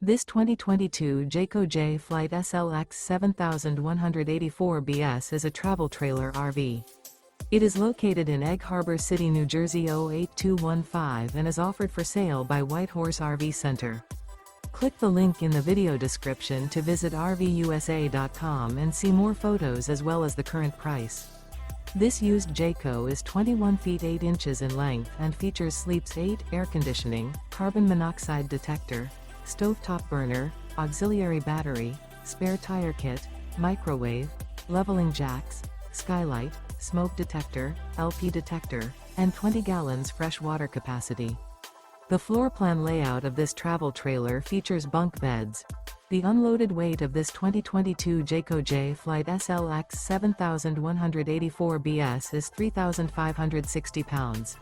This 2022 Jayco Jay Flight SLX 7184 BS is a travel trailer RV. It is located in Egg Harbor City, New Jersey 08215 and is offered for sale by Whitehorse RV Center. Click the link in the video description to visit RVUSA.com and see more photos as well as the current price. This used Jayco is 21 feet 8 inches in length and features sleeps 8, air conditioning, carbon monoxide detector, stovetop burner, auxiliary battery, spare tire kit, microwave, leveling jacks, skylight, smoke detector, LP detector, and 20 gallons fresh water capacity. The floor plan layout of this travel trailer features bunk beds. The unloaded weight of this 2022 Jayco Jay Flight SLX 7184 BS is 3,560 pounds.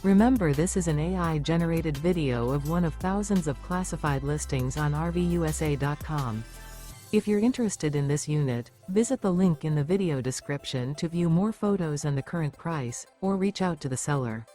Remember, this is an AI-generated video of one of thousands of classified listings on RVUSA.com. If you're interested in this unit, visit the link in the video description to view more photos and the current price, or reach out to the seller.